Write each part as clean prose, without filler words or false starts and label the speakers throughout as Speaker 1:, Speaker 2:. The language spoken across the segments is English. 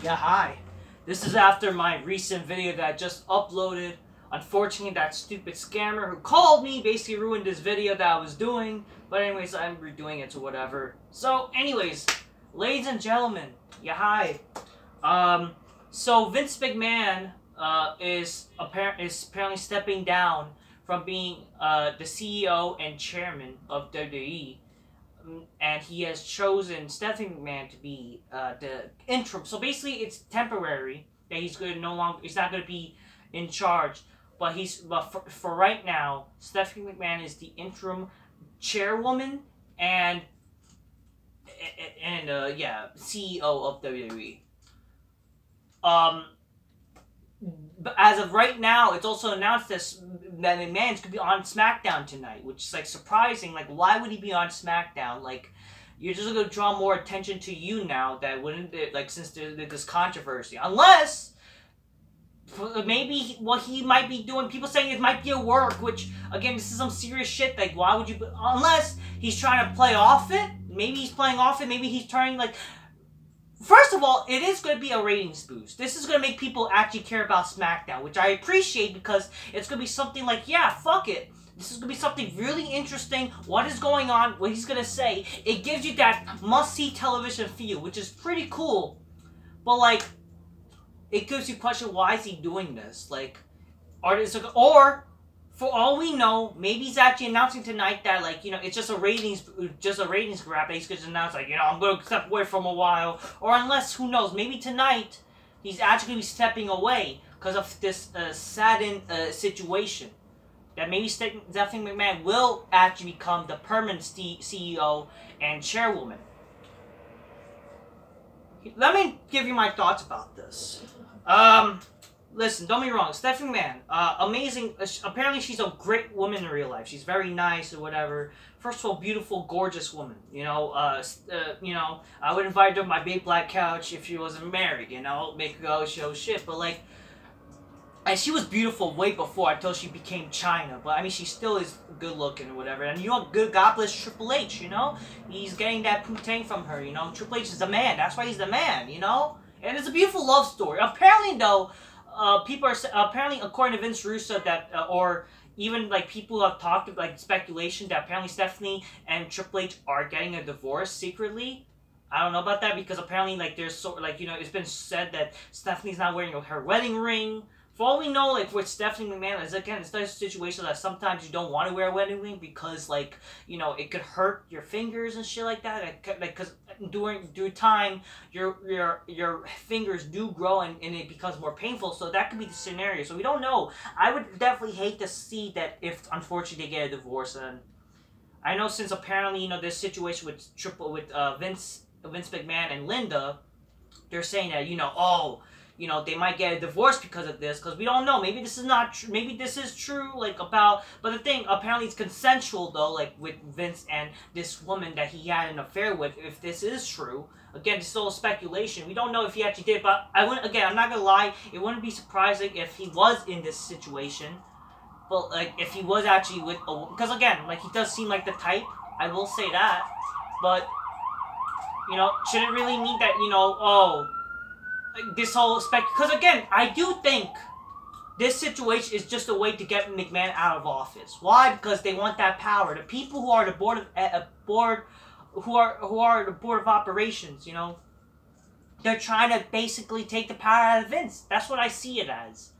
Speaker 1: Yeah, hi. This is after my recent video that I just uploaded. Unfortunately, that stupid scammer who called me basically ruined this video that I was doing. But anyways, I'm redoing it to whatever. So anyways, ladies and gentlemen, yeah, hi. So Vince McMahon is apparently stepping down from being the CEO and chairman of WWE. And he has chosen Stephanie McMahon to be the interim. So basically, it's temporary that he's he's not going to be in charge. But for right now, Stephanie McMahon is the interim chairwoman and yeah, CEO of WWE. But as of right now, it's also announced that McMahon's could be on SmackDown tonight, which is like surprising. Like, why would he be on SmackDown? Like, you're just gonna draw more attention to you now. That wouldn't like since there's this controversy, unless maybe what he might be doing. People saying it might be a work, which again, this is some serious shit. Like, why would you? Unless he's trying to play off it. Maybe he's playing off it. Maybe he's trying like. First of all, it is going to be a ratings boost. This is going to make people actually care about SmackDown, which I appreciate because it's going to be something like, yeah, fuck it. This is going to be something really interesting. What is going on? What he's going to say. It gives you that must-see television feel, which is pretty cool. But, like, it gives you a question, why is he doing this? Like, or for all we know, maybe he's actually announcing tonight that, like, you know, it's just a ratings grab that he's going to announce, like, you know, I'm going to step away from a while. Or unless, who knows, maybe tonight he's actually going to be stepping away because of this saddened situation. That maybe Stephanie McMahon will actually become the permanent CEO and chairwoman. Let me give you my thoughts about this. Listen, don't be wrong. Stephanie McMahon, amazing. Apparently, she's a great woman in real life. She's very nice or whatever. First of all, beautiful, gorgeous woman. You know, I would invite her to my big black couch if she wasn't married. You know, make her go show shit. But like, and she was beautiful way before until she became China. But I mean, she still is good looking or whatever. And you know, God bless Triple H. You know, he's getting that poo-tang from her. You know, Triple H is the man. That's why he's the man. You know, and it's a beautiful love story. Apparently, though. People are apparently, according to Vince Russo, that or even like people who have talked like speculation that apparently Stephanie and Triple H are getting a divorce secretly. I don't know about that because apparently like there's you know, it's been said that Stephanie's not wearing her wedding ring. For all we know, like with Stephanie McMahon, is again, it's a situation that sometimes you don't want to wear a wedding ring because, like, you know, it could hurt your fingers and shit like that. Like, because during time, your fingers do grow and it becomes more painful. So that could be the scenario. So we don't know. I would definitely hate to see that if unfortunately they get a divorce. And I know since apparently, you know, this situation with Vince McMahon and Linda, they're saying that, you know, oh, you know, they might get a divorce because of this, because we don't know. Maybe this is not true. Maybe this is true, like, about... But the thing, apparently it's consensual, though, like, with Vince and this woman that he had an affair with, if this is true. Again, it's still speculation. We don't know if he actually did, but again, I'm not gonna lie, it wouldn't be surprising if he was in this situation. But, like, if he was actually with... Because, again, like, he does seem like the type. I will say that. But, you know, should it really mean that, you know, oh... Like this whole because again, I do think this situation is just a way to get McMahon out of office. Why? Because they want that power. The people who are the board of operations, you know, they're trying to basically take the power out of Vince. That's what I see it as.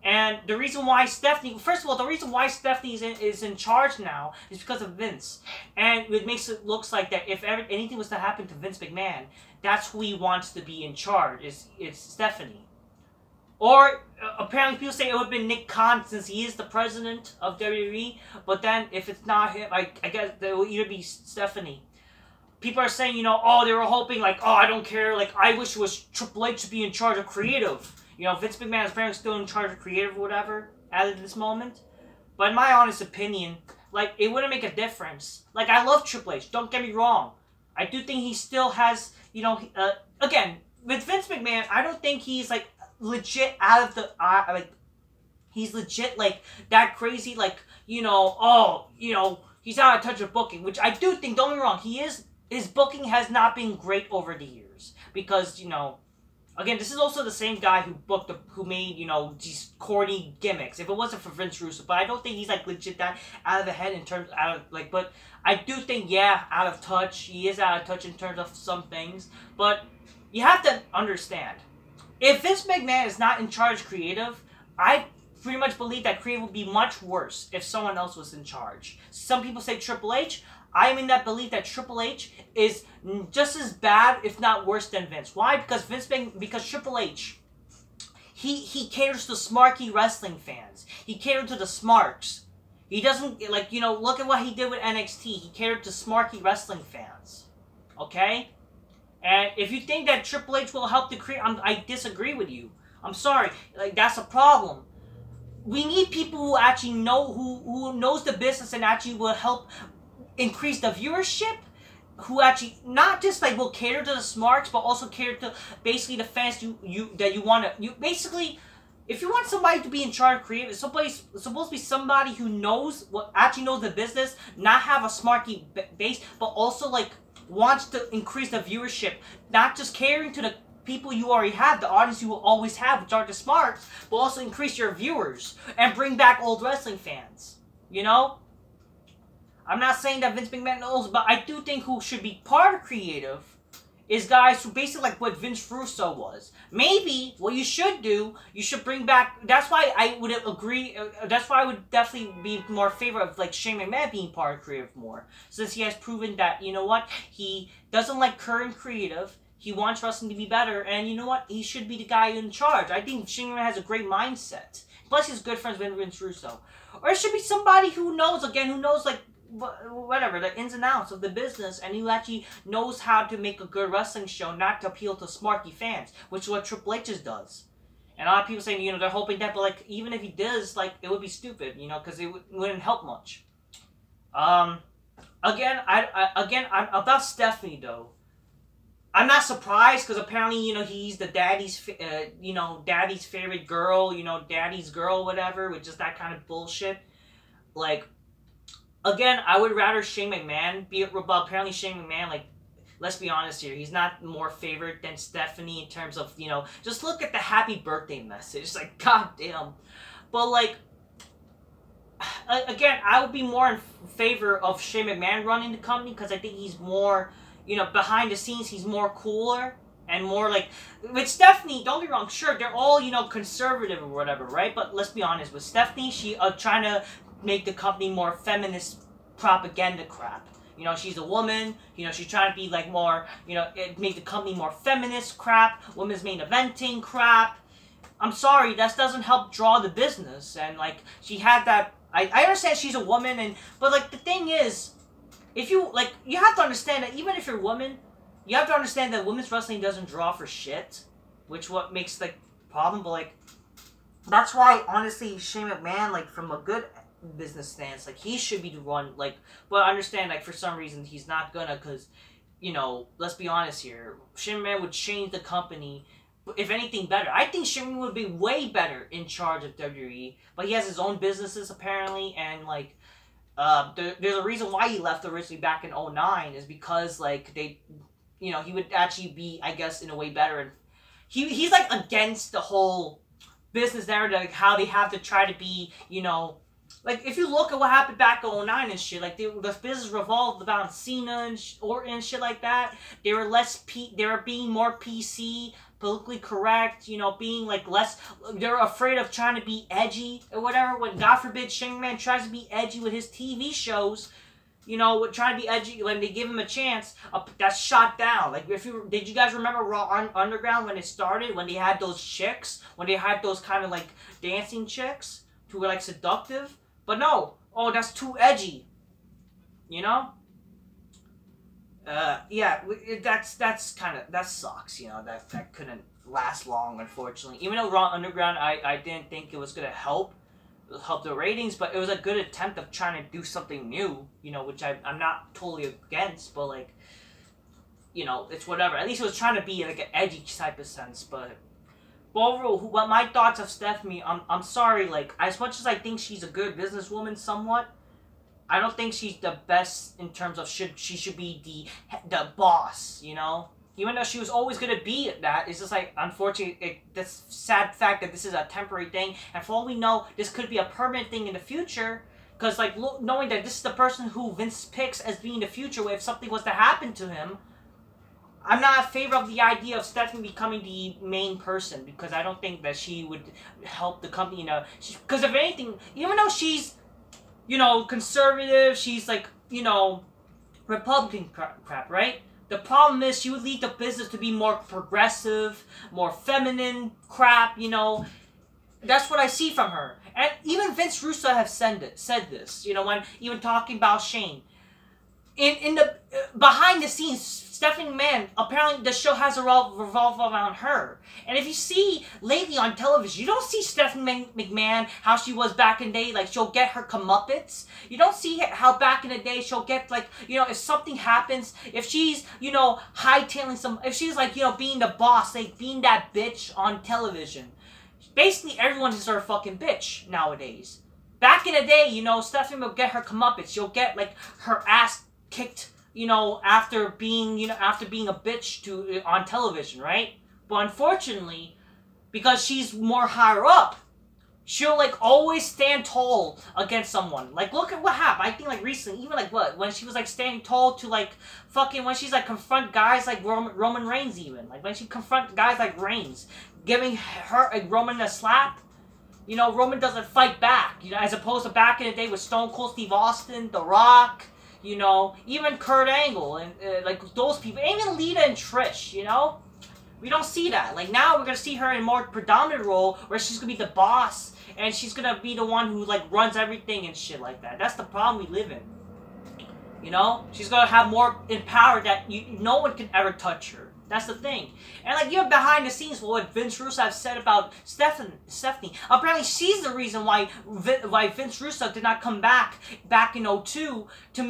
Speaker 1: And the reason why Stephanie, first of all, the reason why Stephanie is in charge now is because of Vince. And it makes it looks like that if anything was to happen to Vince McMahon, that's who he wants to be in charge, it's Stephanie. Or, apparently people say it would have been Nick Khan since he is the president of WWE. But then, if it's not him, I guess it will either be Stephanie. People are saying, you know, oh, they were hoping, like, oh, I don't care, like, I wish it was Triple H to be in charge of creative. You know, Vince McMahon is apparently still in charge of creative or whatever as of this moment. But in my honest opinion, like, it wouldn't make a difference. Like, I love Triple H, don't get me wrong. I do think he still has, you know, again, with Vince McMahon, I don't think he's, like, legit out of the, like, he's legit, like, that crazy, like, you know, oh, you know, he's out of touch with booking, which I do think, don't get me wrong, his booking has not been great over the years. Because, you know, Again, this is also the same guy who made, you know, these corny gimmicks. If it wasn't for Vince Russo, but I don't think he's like legit that out of the head in terms but I do think, yeah, out of touch. He is out of touch in terms of some things, but you have to understand, if Vince McMahon is not in charge of creative, I pretty much believe that creative would be much worse if someone else was in charge. Some people say Triple H. I'm in that belief that Triple H is just as bad, if not worse, than Vince. Why? Because Triple H, he caters to smarky wrestling fans. He catered to the smarks. He doesn't, like, you know, look at what he did with NXT. He catered to smarky wrestling fans. Okay? And if you think that Triple H will help the create, I disagree with you. I'm sorry. Like, that's a problem. We need people who actually know, who knows the business and actually will help increase the viewership, who actually not just like will cater to the smarts, but also cater to basically the fans that you want to. You basically, if you want somebody to be in charge of creative, it's supposed to be somebody who knows actually knows the business, not have a smarky base, but also like wants to increase the viewership, not just catering to the people you already have, the audience you will always have, which are the smarts, but also increase your viewers and bring back old wrestling fans. You know? I'm not saying that Vince McMahon knows, but I do think who should be part of creative is guys who basically like what Vince Russo was. Maybe what you should do, you should bring back. That's why I would agree. That's why I would definitely be more favor of like Shane McMahon being part of creative more, since he has proven that, you know what, he doesn't like current creative. He wants wrestling to be better, and you know what, he should be the guy in charge. I think Shane McMahon has a great mindset. Plus, he's good friends with Vince Russo. Or it should be somebody who knows, again, who knows like whatever, the ins and outs of the business, and who actually knows how to make a good wrestling show, not to appeal to smarky fans, which is what Triple H does. And a lot of people saying, you know, they're hoping that, but like, even if he does, like, it would be stupid, you know, because it wouldn't help much. Again, I'm about Stephanie though. I'm not surprised because apparently, you know, he's the daddy's favorite girl, you know, daddy's girl, whatever, which is that kind of bullshit. Like, again, I would rather Shane McMahon be it, but apparently Shane McMahon, like, let's be honest here, he's not more favored than Stephanie in terms of, you know, just look at the happy birthday message. It's like, goddamn. But, like, again, I would be more in favor of Shane McMahon running the company because I think he's more, you know, behind the scenes, he's more cooler and more like, with Stephanie, don't be wrong, sure, they're all, you know, conservative or whatever, right? But let's be honest, with Stephanie, she trying to make the company more feminist propaganda crap. You know, she's a woman, you know, she's trying to be like more, you know, make the company more feminist crap, women's main eventing crap. I'm sorry, that doesn't help draw the business. And like, she had that, I understand she's a woman, but like, the thing is, if you, like, you have to understand that even if you're a woman, you have to understand that women's wrestling doesn't draw for shit, which what makes, like, problem, but, like, that's why, honestly, Shane McMahon, like, from a good business stance, like, he should be the one, like, but I understand, like, for some reason, he's not gonna, because, you know, let's be honest here, Shane McMahon would change the company, if anything, better. I think Shane McMahon would be way better in charge of WWE, but he has his own businesses, apparently, and, like, there's a reason why he left originally back in 2009 is because, like, they, you know, he would actually be, I guess, in a way better. And he's like, against the whole business narrative, like, how they have to try to be, you know, like, if you look at what happened back in 2009 and shit, like, the business revolved about Cena and Orton and shit like that. They were they were being more PC, politically correct, you know, being, like, less, they're afraid of trying to be edgy or whatever. When, God forbid, Shane McMahon tries to be edgy with his TV shows, you know, trying to be edgy, when they give him a chance, that's shot down. Like, did you guys remember Raw Underground when it started, when they had those chicks, when they had those kind of, like, dancing chicks who were, like, seductive? But no, oh, that's too edgy, you know? Yeah, that's kind of, that sucks, you know, that couldn't last long, unfortunately. Even though Raw Underground, I didn't think it was gonna help the ratings, but it was a good attempt of trying to do something new, you know, which I'm not totally against, but, like, you know, it's whatever. At least it was trying to be, like, an edgy type of sense, but overall, what my thoughts of Stephanie, I'm sorry, like, as much as I think she's a good businesswoman somewhat, I don't think she's the best in terms of she should be the boss, you know? Even though she was always going to be that, it's just like, unfortunately, this sad fact that this is a temporary thing, and for all we know, this could be a permanent thing in the future, because, like, knowing that this is the person who Vince picks as being the future, if something was to happen to him, I'm not in favor of the idea of Stephanie becoming the main person, because I don't think that she would help the company, because if anything, even though she's, conservative, she's, like, Republican crap, right? The problem is she would lead the business to be more progressive, more feminine crap, That's what I see from her. And even Vince Russo have said this, when even talking about Shane. In the behind the scenes, Stephanie McMahon, apparently the show has revolved around her. And if you see lately on television, you don't see Stephanie McMahon how she was back in the day, like she'll get her comeuppance. You don't see how back in the day she'll get, like, if something happens, if she's, hightailing if she's like, being the boss, like being that bitch on television. Basically everyone is her fucking bitch nowadays. Back in the day, Stephanie will get her comeuppance. She'll get, like, her ass kicked, after being a bitch on television, right? But unfortunately, because she's more higher up, she'll, like, always stand tall against someone. Like, look at what happened. I think, like, recently, even, like, when she was, like, standing tall to, like, when she's, like, confront guys like Roman Reigns, even. Like, when she confront guys like Reigns, giving Roman a slap. Roman doesn't fight back, as opposed to back in the day with Stone Cold Steve Austin, The Rock, even Kurt Angle, and, like, those people, even Lita and Trish, We don't see that. Like, now we're gonna see her in a more predominant role, where she's gonna be the boss, and she's gonna be the one who, like, runs everything and shit like that. That's the problem we live in. She's gonna have more in power that no one can ever touch her. That's the thing. And, like, you're behind the scenes for what Vince Russo have said about Stephanie. Apparently, she's the reason why Vince Russo did not come back in 2002 to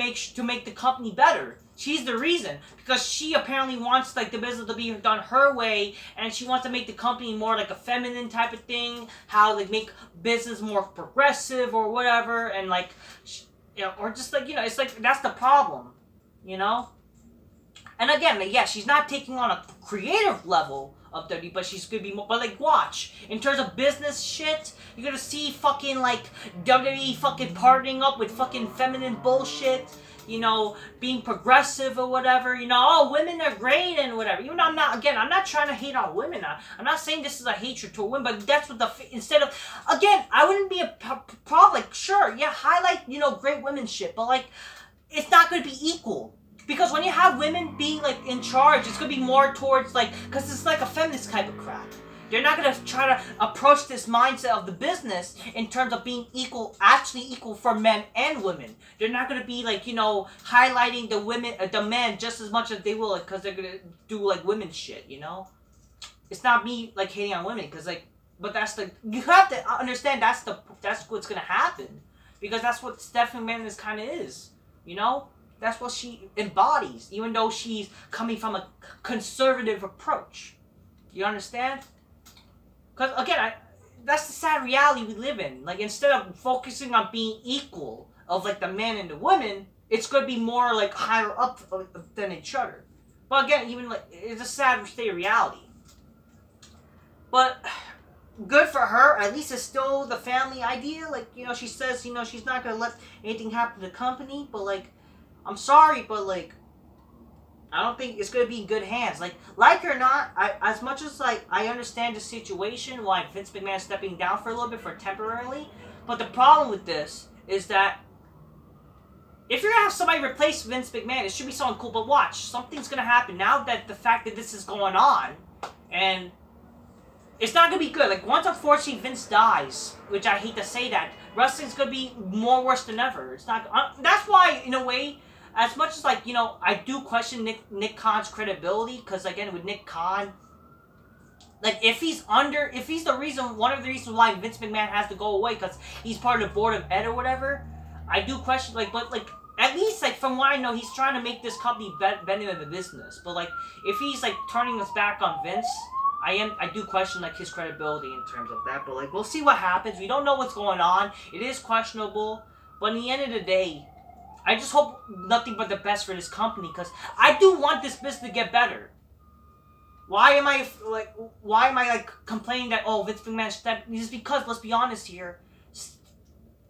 Speaker 1: make the company better. She's the reason. Because she apparently wants, like, the business to be done her way, and she wants to make the company more like a feminine type of thing, how, like, make business more progressive or whatever, and, like, or just, like, it's like, that's the problem, And again, like, yeah, she's not taking on a creative level of WWE, but she's gonna be more, but, like, watch. In terms of business shit, you're gonna see fucking, like, WWE fucking partnering up with fucking feminine bullshit, being progressive or whatever, oh, women are great and whatever. Even though I'm not trying to hate on women. I'm not saying this is a hatred to women, but that's what instead of, again, I wouldn't be a problem, like, sure, yeah, highlight, great women shit, but, like, it's not gonna be equal. Because when you have women being, like, in charge, it's going to be more towards, like, because it's like a feminist type of crap. They're not going to try to approach this mindset of the business in terms of being actually equal for men and women. They're not going to be, like, highlighting the men just as much as they will, because they're going to do, like, women shit, It's not me, like, hating on women, because, like, but you have to understand that's what's going to happen. Because that's what Stephanie McMahon kind of is, That's what she embodies, even though she's coming from a conservative approach. You understand? Because, again, that's the sad reality we live in. Like, instead of focusing on being equal of, like, the men and the women, it's going to be more, like, higher up than each other. But, again, even, like, it's a sad state of reality. But good for her. At least it's still the family idea. Like, she says, she's not going to let anything happen to the company. But, like, I'm sorry, but, like, I don't think it's going to be in good hands. Like it or not, as much as, like, I understand the situation, why Vince McMahon is stepping down for a little bit temporarily, but the problem with this is that if you're going to have somebody replace Vince McMahon, it should be someone cool, but watch, something's going to happen now that the fact that this is going on, and it's not going to be good. Like, once, unfortunately, Vince dies, which I hate to say that, wrestling's going to be more worse than ever. It's not, that's why, in a way, as much as, like, I do question Nick Khan's credibility, because, again, with Nick Khan, like, if he's the reason, one of the reasons why Vince McMahon has to go away, because he's part of the board of Ed or whatever, I do question, like, but, like, at least, like, from what I know, he's trying to make this company better than the business. But, like, if he's, like, turning his back on Vince, I do question, like, his credibility in terms of that. But, like, we'll see what happens. We don't know what's going on. It is questionable. But in the end of the day, I just hope nothing but the best for this company, because I do want this business to get better. Why am I like complaining that, oh, Vince McMahon stepped? It's because, let's be honest here,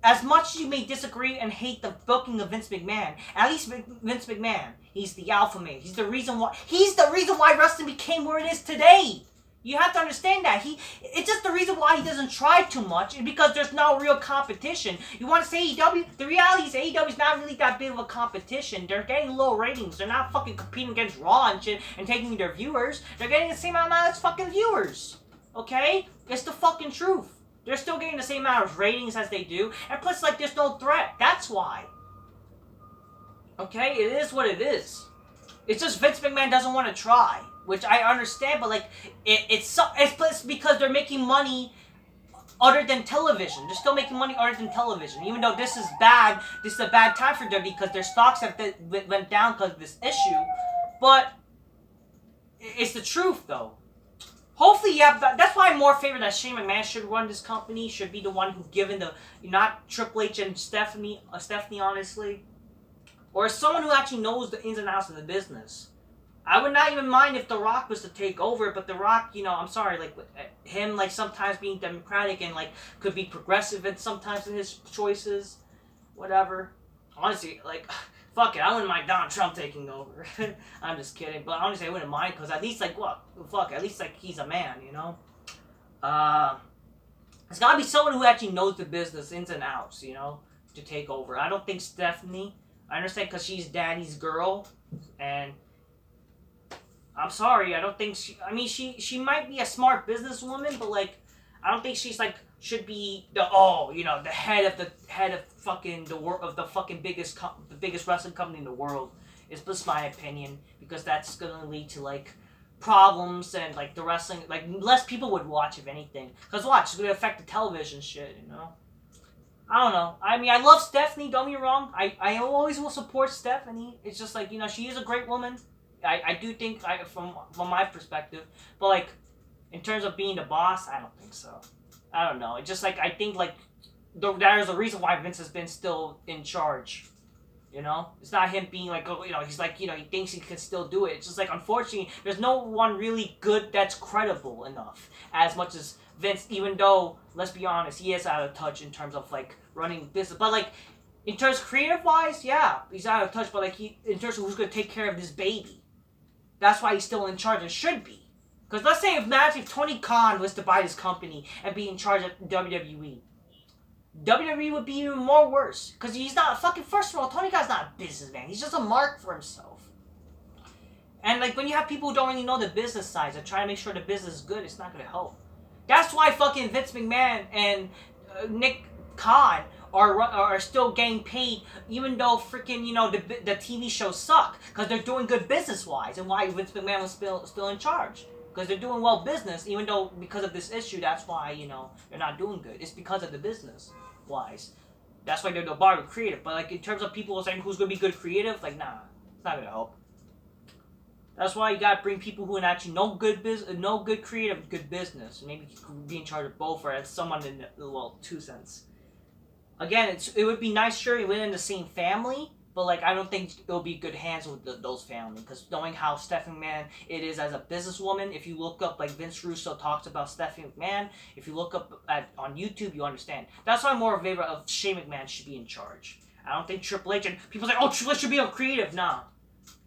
Speaker 1: as much as you may disagree and hate the booking of Vince McMahon, at least Vince McMahon, he's the alpha male. He's the reason why wrestling became where it is today. You have to understand that. It's just the reason why he doesn't try too much is because there's no real competition. You want to say AEW? The reality is AEW is not really that big of a competition. They're getting low ratings. They're not fucking competing against Raw and shit and taking their viewers. They're getting the same amount as fucking viewers. Okay? It's the fucking truth. They're still getting the same amount of ratings as they do. And plus, like, there's no threat. That's why. Okay? It is what it is. It's just Vince McMahon doesn't want to try. Which I understand, but like, it's because they're making money other than television. They're still making money other than television. Even though this is bad, this is a bad time for them because their stocks have went down because of this issue. But it's the truth, though. Hopefully, yeah, that's why I'm more favorite that Shane McMahon should run this company, should be the one who's given the, not Triple H and Stephanie, honestly. Or someone who actually knows the ins and outs of the business. I would not even mind if The Rock was to take over, but The Rock, I'm sorry, like, him, like, sometimes being democratic and, like, could be progressive and sometimes in his choices, whatever. Honestly, like, fuck it, I wouldn't mind Donald Trump taking over. I'm just kidding, but honestly, I wouldn't mind, because at least, like, what? Fuck, at least, like, he's a man, It's gotta be someone who actually knows the business ins and outs, to take over. I don't think Stephanie, I understand because she's daddy's girl, and I'm sorry, I don't think she might be a smart businesswoman, but like, I don't think she's like, should be the head of fucking the biggest wrestling company in the world. It's just my opinion, because that's gonna lead to like problems and like the wrestling, like less people would watch if anything. Cause watch, it's gonna affect the television shit, I don't know. I mean, I love Stephanie, don't get me wrong. I always will support Stephanie. It's just like, she is a great woman. I do think, from my perspective, but like, in terms of being the boss, I don't think so. I don't know. It's just like, I think like, there's a reason why Vince has been still in charge. It's not him being like, oh, he's like, he thinks he can still do it. It's just like, unfortunately, there's no one really good that's credible enough. As much as Vince, even though, let's be honest, he is out of touch in terms of like, running business. But like, in terms of creative-wise, yeah, he's out of touch. But like, in terms of who's going to take care of this baby. That's why he's still in charge and should be. Because let's say if Tony Khan was to buy this company and be in charge of WWE. WWE would be even more worse. Because he's not first of all, Tony Khan's not a businessman. He's just a mark for himself. And like, when you have people who don't really know the business side and try to make sure the business is good, it's not going to help. That's why fucking Vince McMahon and Nick Khan are still getting paid, even though freaking, the TV shows suck. Because they're doing good business-wise. And why Vince McMahon was still in charge. Because they're doing well business, even though because of this issue, that's why, they're not doing good. It's because of the business-wise. That's why they're the bar with creative. But like, in terms of people saying who's going to be good creative, like, nah. It's not going to help. That's why you gotta bring people who actually know good creative, good business. Maybe you could be in charge of both, or as someone in, well, 2 cents. Again, it would be nice, sure, within the same family, but like, I don't think it'll be good hands with those families, because knowing how Stephanie McMahon it is as a businesswoman, if you look up, like, Vince Russo talks about Stephanie McMahon, if you look up on YouTube, you understand. That's why I'm more in favor of Shane McMahon should be in charge. I don't think Triple H, and people say, oh, Triple H should be on creative. Nah.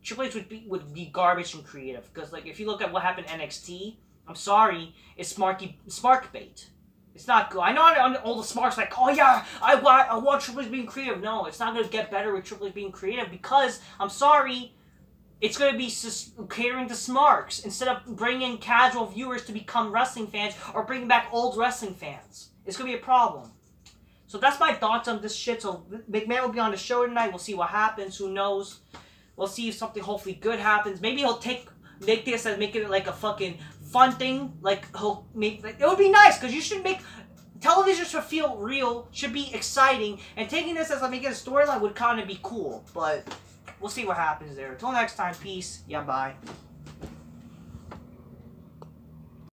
Speaker 1: Triple H would be garbage and creative, because like, if you look at what happened in NXT, I'm sorry, it's smart bait. It's not good. I know all the smarts like, oh yeah, I want Triple H being creative. No, it's not going to get better with Triple H being creative, because, I'm sorry, it's going to be catering to smarks instead of bringing casual viewers to become wrestling fans or bringing back old wrestling fans. It's going to be a problem. So that's my thoughts on this shit. So McMahon will be on the show tonight. We'll see what happens. Who knows? We'll see if something hopefully good happens. Maybe he'll make this and make it like a fucking fun thing. Like, he'll make, like, it would be nice, because you should make television should feel real, should be exciting, and taking this as like making a storyline would kind of be cool. But we'll see what happens there. Until next time, peace. Yeah, bye.